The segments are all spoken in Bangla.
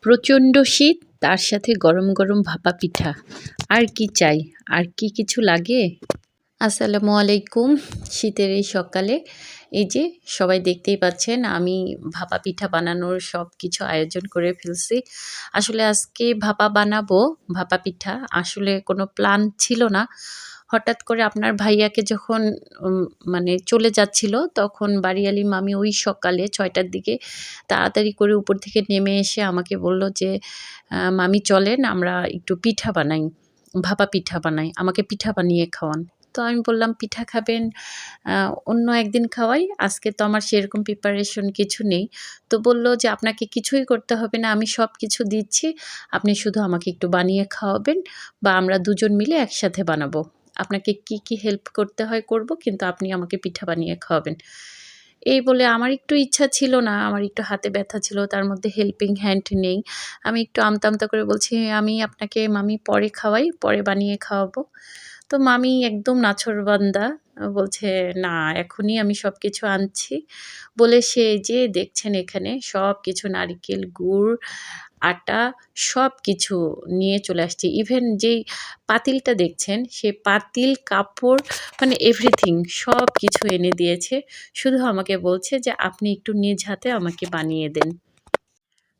প্রচণ্ড শীত, তার সাথে গরম গরম ভাপা পিঠা। আর কি চাই? আর কি কিছু লাগে? আসসালামু আলাইকুম। শীতের এই সকালে এই যে সবাই দেখতেই পাচ্ছেন আমি ভাপা পিঠা বানানোর সব কিছু আয়োজন করে ফেলছি। আসলে আজকে ভাপা বানাবো, ভাপা পিঠা। আসলে কোনো প্ল্যান ছিল না। হঠাৎ করে আপনার ভাইয়াকে যখন মানে চলে যাচ্ছিল, তখন বাড়িওয়ালি মামি ওই সকালে ৬টার দিকে তাড়াতাড়ি করে উপর থেকে নেমে এসে আমাকে বলল যে, "মামি চলেন আমরা একটু পিঠা বানাই, ভাপা পিঠা বানাই। আমাকে পিঠা বানিয়ে খাওয়ান।" তো আমি বললাম, "পিঠা খাবেন? অন্য একদিন খাওয়াই। আজকে তো আমার সেরকম প্রিপারেশন কিছু নেই।" তো বলল যে, "আপনাকে কিছুই করতে হবে না। আমি সব কিছু দিচ্ছি। আপনি শুধু আমাকে একটু বানিয়ে খাওয়াবেন বা আমরা দুজন মিলে একসাথে বানাবো। আপনাকে কি হেল্প করতে হয় করব, কিন্তু আপনি আমাকে পিঠা বানিয়ে খাওয়াবেন।" এই বলে আমার একটু ইচ্ছা ছিল না, আমার একটু হাতে ব্যথা ছিল, তার মধ্যে হেল্পিং হ্যান্ড নেই। আমি একটু আমতা, আমতা করে বলছি, "আমি আপনাকে মামি পরে খাওয়াই, পরে বানিয়ে খাওয়াবো।" তো মামি একদম নাছোড়বান্দা বলছে, "না, এখনই আমি সবকিছু আনছি।" বলে সে যে দেখছেন এখানে সবকিছু নারিকেল, গুড়, আটা সবকিছু নিয়ে চলে আসছে। ইভেন যেই পাতিলটা দেখছেন, সে পাতিল, কাপড় মানে এভরিথিং সবকিছু এনে দিয়েছে। শুধু আমাকে বলছে যে, "আপনি একটু নিজ হাতে আমাকে বানিয়ে দেন।"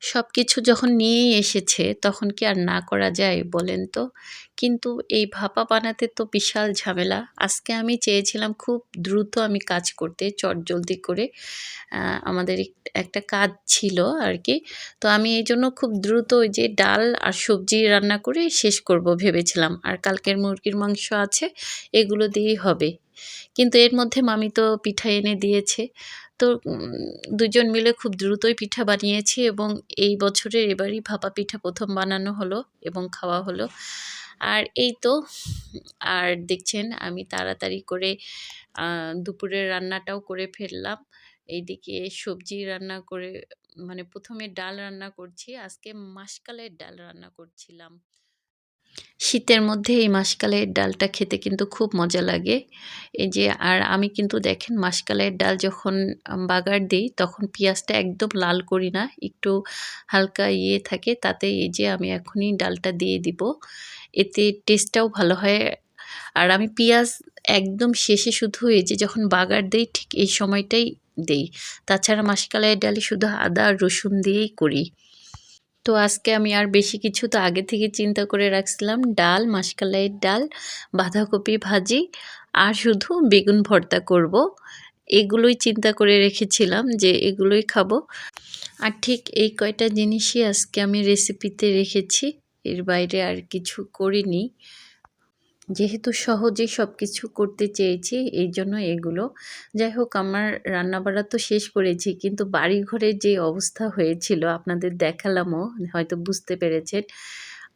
সবকিছু যখন নিয়েই এসেছে, তখন কি আর না করা যায় বলেন তো? কিন্তু এই ভাপা বানাতে তো বিশাল ঝামেলা। আজকে আমি চেয়েছিলাম খুব দ্রুত আমি কাজ করতে, চটজলদি করে। আ আমাদের একটা কাজ ছিল আরকি। তো আমি এইজন্য খুব দ্রুত ওই যে ডাল আর সবজি রান্না করে শেষ করব ভেবেছিলাম। আর কালকের মুরগির মাংস আছে, এগুলো দিয়েই হবে। কিন্তু এর মধ্যে মামি তো পিঠা এনে দিয়েছে। তো ২ জন মিলে খুব দ্রুতই পিঠা বানিয়েছি এবং এই বছরের এবারই ভাপা পিঠা ১ম বানানো হলো এবং খাওয়া হলো। আর এই তো, আর দেখছেন আমি তাড়াতাড়ি করে আ দুপুরের রান্নাটাও করে ফেললাম। এইদিকে সবজি রান্না করে মানে ১ম এ ডাল রান্না করছি। আজকে মাসকালের ডাল রান্না করছিলাম। শীতের মধ্যে এই মাসকালের ডালটা খেতে কিন্তু খুব মজা লাগে। এই যে, আর আমি কিন্তু দেখেন মাসকালের ডাল যখন বাগার দেই, তখন পেঁয়াজটা একদম লাল করি না। একটু হালকা ইয়ে থাকে, তাতে এই যে আমি এখনই ডালটা দিয়ে দিব। এতে টেস্টটাও ভালো হয়। আর আমি পেঁয়াজ একদম শেষে শুধু এই যে যখন বাগার দেই, ঠিক এই সময়টাই দেই। তাছাড়া মাসকালের ডালে শুধু আদা আর রসুন দিয়েই করি। তো আজকে আমি আর বেশি কিছু তো আগে থেকে চিন্তা করে রাখছিলাম। ডাল, মাসকালাইয়ের ডাল, বাঁধাকপি ভাজি আর শুধু বেগুন ভর্তা করব। এগুলোই চিন্তা করে রেখেছিলাম যে এগুলোই খাবো। আর ঠিক এই কয়টা জিনিসই আজকে আমি রেসিপিতে রেখেছি। এর বাইরে আর কিছু করিনি। যেহেতু সহজেই সবকিছু করতে চেয়েছি, এইজন্য এগুলো। যাই হোক, আমার রান্নাবাড়া তো শেষ করেছি, কিন্তু বাড়িঘরের যে অবস্থা হয়েছিল আপনাদের দেখালামও, হয়তো বুঝতে পেরেছেন।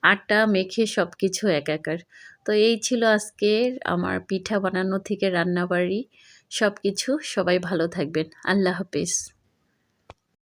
আটা মেখে সবকিছু একাকার। তো এই ছিল আজকের আমার পিঠা বানানো থেকে রান্নাবাড়ি সবকিছু। সবাই ভালো থাকবেন। আল্লাহ হাফেজ।